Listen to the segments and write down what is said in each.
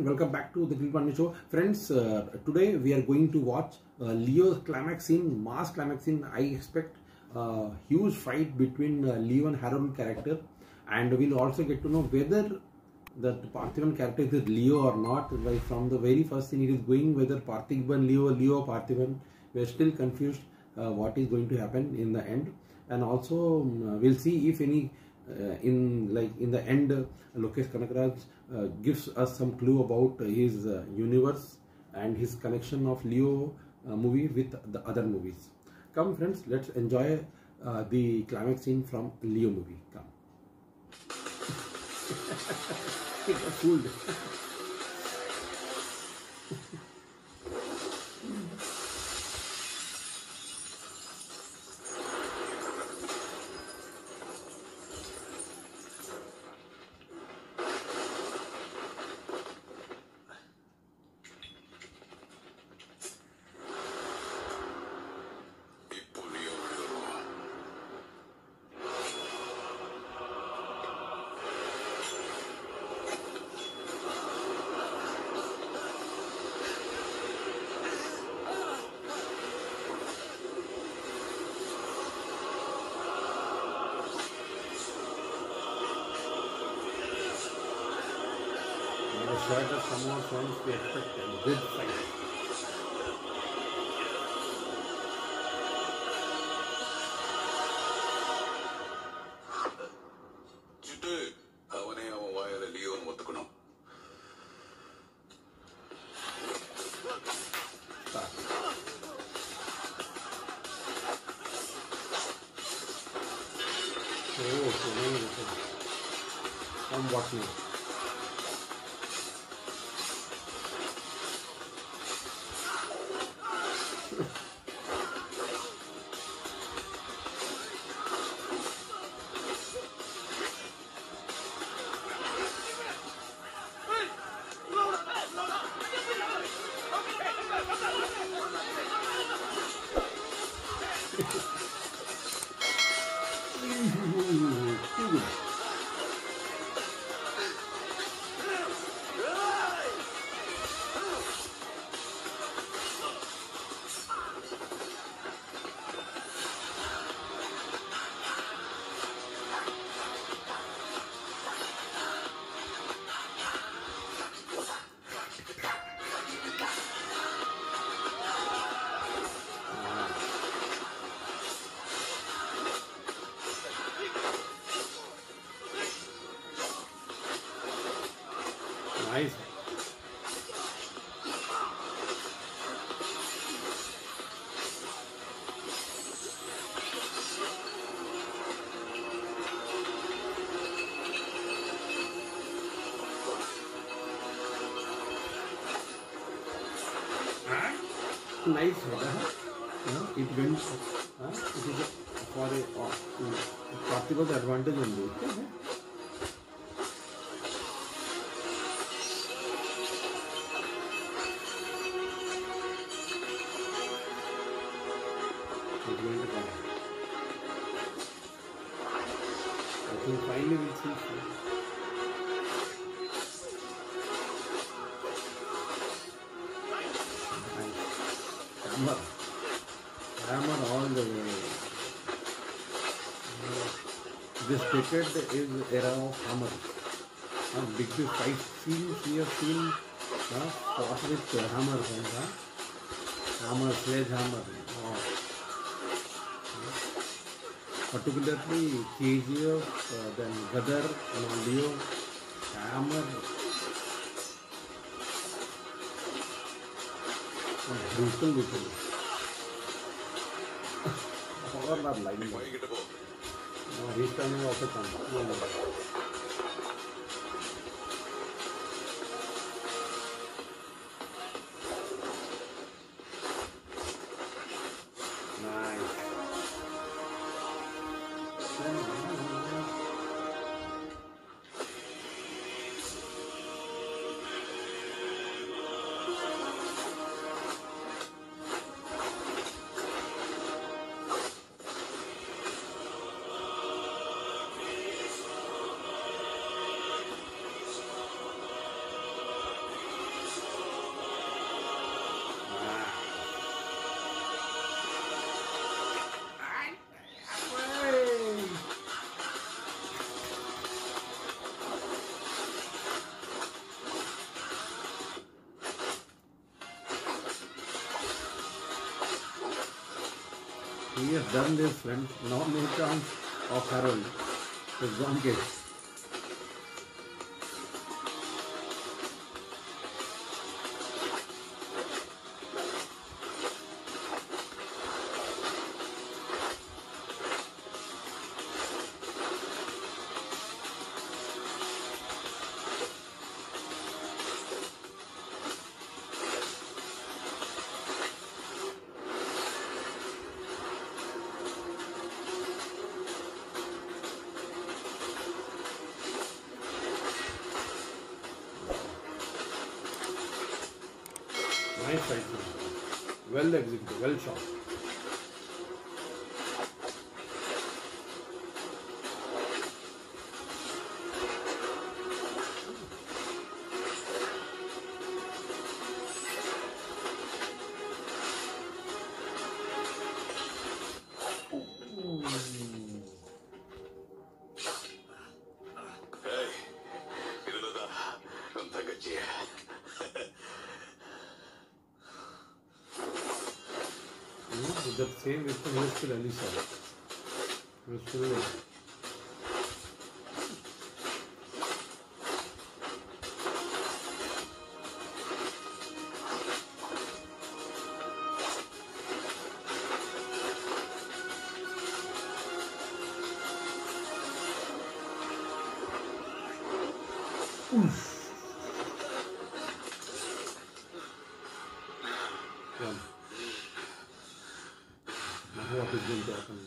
welcome back to the Grill Pandey Show. Friends, today we are going to watch Leo's climax scene, mass climax scene. I expect a huge fight between Leo and Harold character, and we'll also get to know whether the Parthiban character is Leo or not. Like from the very first scene, it is going whether Parthiban Leo, Leo Parthiban. We are still confused what is going to happen in the end, and also we'll see if any in the end Lokesh Kanagaraj gives us some clue about his universe and his connection of Leo movie with the other movies. Come friends, let's enjoy the climax scene from Leo movie. Come. He got fooled. The shirt of someone friends, we expect a good fight. Oh, so many different. Somewhat new. Nice. Nice. It went. It is for a Parthiban's advantage only. It's going to come. I think finally we'll see. Nice. Hammer all the way. This decade is era of hammer. Big fight scenes we have seen fought with hammers. Hammer, sledgehammer. Particularly KGF, then Gadar, Leo, Hammer, brutal. Power not lining. No, he's coming off the camera. He has done this, friend. Now no chance of Harold. It's gone case. Nice fight. Well executed, well shot. Hey, இதுலதான் உன் தங்கச்சிய. With that same weapon, he was still Alisa. He was still there. One. Now what is going to happen?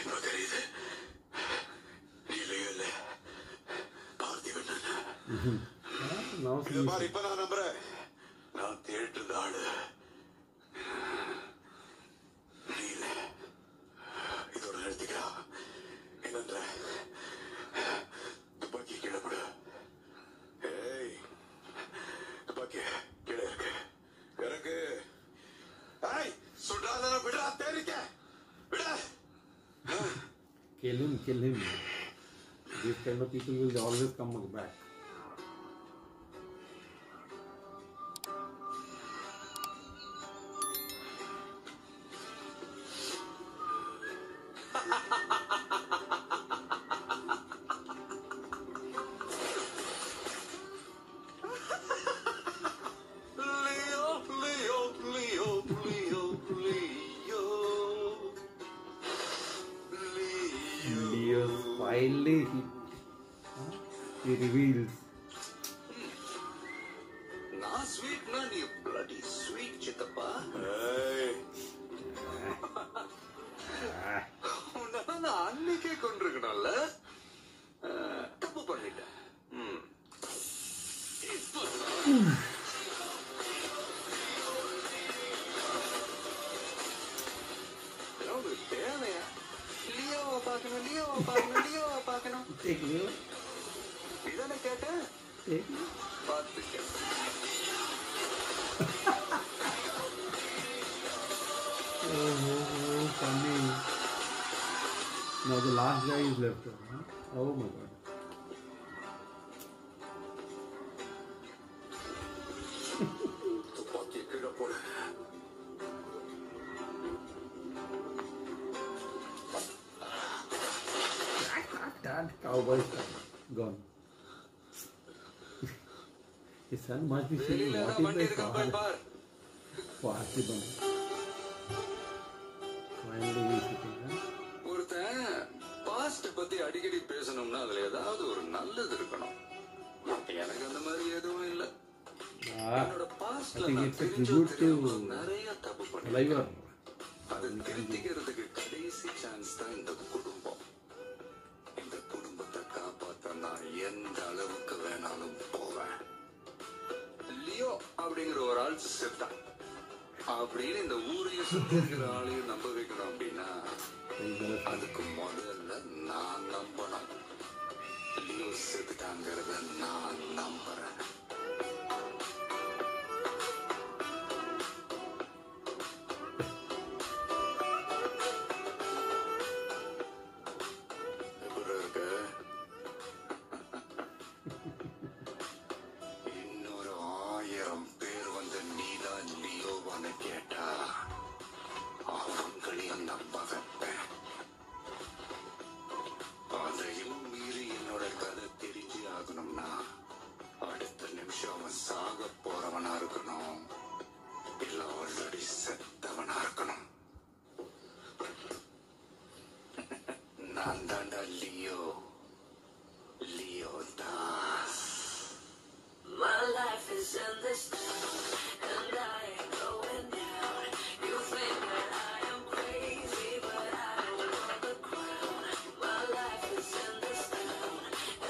இப்ப தெரியுது. நீ இல்ல Parthiban. Now இது மாதிரி இப்ப நான் நம்புறேன். நான் தேடிட்டு இருந்த ஆளு நீ இல்ல. இதோட நிறுத்திக்கலாம். என்னன்ற துப்பாக்கி கீழே போடு. ஏய், துப்பாக்கி கீழே இருக்கு. இறங்கு. ஏய், சுடாத விடா, தேடிக்க. விட. kill him, kill him. These kind of people will always come back. Leo, Leo, Leo, Leo, Leo. Leo finally he reveals. நான் ஸ்வீட்னா நீ bloody sweet சித்தப்பா. ஏய், உன்னை நான் அன்னைக்கே கொண்டிருக்கணும்ல. தப்பு பண்ணிட்டேன். இப்போ ஏதாவது தேவையா? லியோவை பார்க்கணும், லியோவை பார்க்கணும், லியோவை பார்க்கணும். Take Leo. இதானே கேட்டேன். Take Leo. பார்த்துக்க. Oh, funny. Now the last guy is left. Huh? Oh my god. துப்பாக்கி கீழே போடு. That cowboy stuff. Gone. His son must be saying, வெளியில what ஏதாவது is வண்டி this இருக்கா போய் பார். Parthiban? Finally he is sitting, huh? ஒருத்தன் பாஸ்ட் பத்தி அடிக்கடி பேசணும்னா அதுல ஏதாவது ஒரு நல்லது இருக்கணும். எனக்கு அந்த மாதிரி எதுவும் இல்ல. என்னோட I பாஸ்ட்ல think நான் it's a தெரிஞ்சோ tribute தெரியாம to நிறைய தப்பு Liver. பண்ணிருக்கேன். அதை திருத்திக்கிறதுக்கு கடைசி சான்ஸ் தான் இந்த குடும்பம். இந்த குடும்பத்தை காப்பாத்த நான் எந்த அளவுக்கு வேணாலும் போவேன். லியோ அப்படிங்கிற ஒரு ஆள் செத்தான் அப்படின்னு இந்த ஊரையும் சுத்தி இருக்கிற ஆளையும் நம்ப வைக்கணும் அப்படின்னா அதுக்கு முதல்ல நான் நம்பணும். லியோ செத்துட்டாங்கிறத நான் நம்புறேன். எப்படி இருக்கு? இன்னொரு 1000 சாக போறவனா இருக்கணும், இல்ல ஆல்ரெடி செத்தவனா இருக்கணும். நான் தாண்டா Leo, Leo Das. My life is in this town, and I ain't going down. You think that I am crazy, but I don't want the crown. My life is in this town,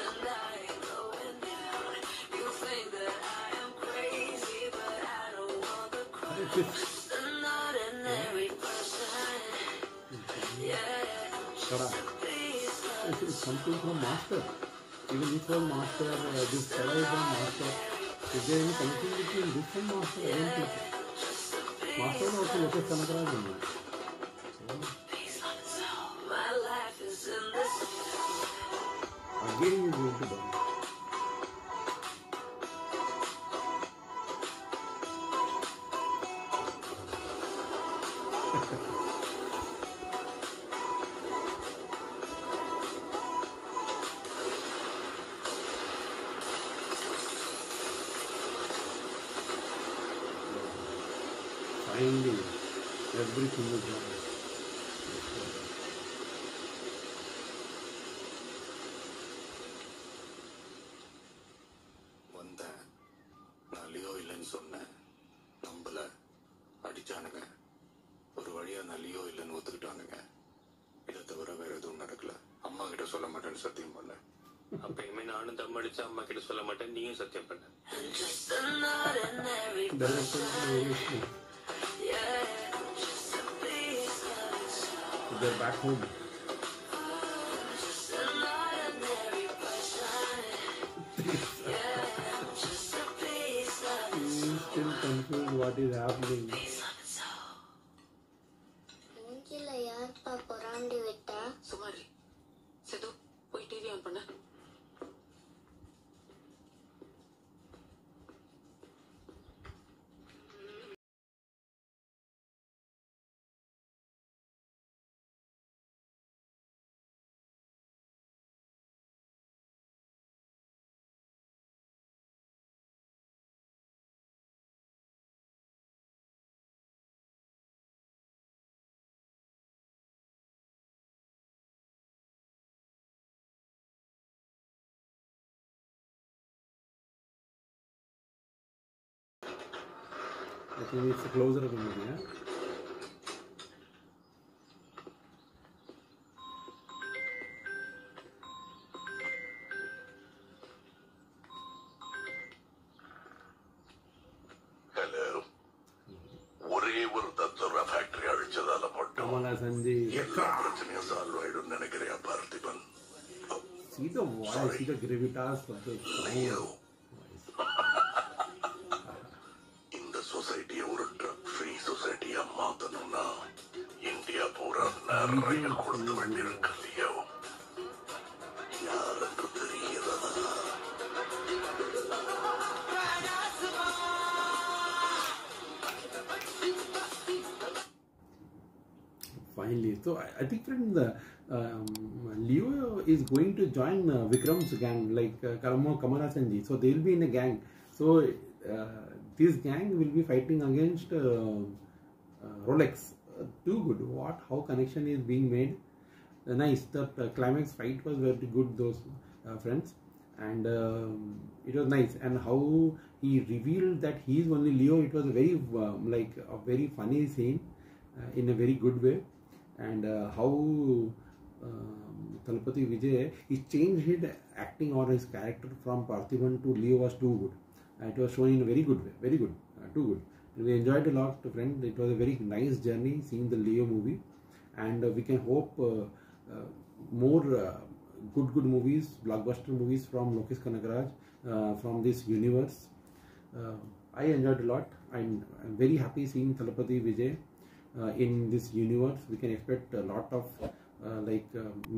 and I ain't going down. You think that I am crazy, but I don't want the crown. Just an ordinary person, yeah. This is something from Master. Even this was Master, this fellow is from Master. Is there any connection between this and Master? I don't think so. Master is also Lokesh Kanagaraj only. Again you go to them. Finally, everything is done. வந்தேன், நான் Leo இல்லைன்னு சொன்னேன், நம்பல, அடிச்சானுங்க. ஒரு வழியா நான் Leo இல்லைன்னு ஒத்துக்கிட்டானுங்க. இதை தவிர வேற எதுவும் நடக்கல. அம்மா கிட்ட சொல்ல மாட்டேன்னு சத்தியம் பண்ணேன். அப்பயுமே நானும் தம் அடிச்சா அம்மா கிட்ட சொல்ல மாட்டேன், நீயும் சத்தியம் பண்ண. They're back home. He's still confused what is happening. மூஞ்சில யார்ப்பா பொறாண்டி விட்டா? சுமாரி செது போய் டிவி ஆன் பண்ண. I think it's closer to me, yeah? Hello. ஒரே ஒரு தத்துவ ஃபேக்டரி அழிச்சதால மட்டும் Kamala Sanji. எல்லா பிரச்சனையும் சால்வ் ஆயிடும் நினைக்கிறியா Parthiban? See the voice, see the gravitas of the sound. இந்த சொசைட்டியை ஒரு ட்ரக் ஃப்ரீ சொசைட்டியா மாத்தணும்னா இந்தியா பூரா நிறைய கொடுத்து வேண்டியிருக்கு இல்லையோ? யாருக்கு தெரியுதா? Finally, so I think friend, Leo is going to join Vikram's gang, like Kamala Sanji. So they will be in a gang. So this gang will be fighting against Rolex. Too good. What? How connection is being made? Nice. That climax fight was very good. Those friends, and it was nice. And how he revealed that he is only Leo. It was a very like a very funny scene in a very good way. And how Thalapathy Vijay, he changed his acting or his character from Parthiban to Leo was too good. It was shown in a very good way, very good, too good. We enjoyed a lot, friend. It was a very nice journey seeing the Leo movie, and we can hope more good movies, blockbuster movies from Lokesh Kanagaraj from this universe. I enjoyed a lot. I'm very happy seeing Thalapathy Vijay in this universe. We can expect a lot of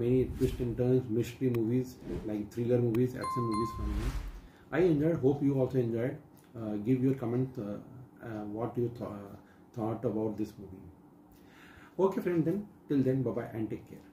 many twists and turns, mystery movies, like thriller movies, action movies from him. I enjoyed. Hope you also enjoyed. Give your comment what you thought about this movie. Okay, friend. Then till then, bye bye and take care.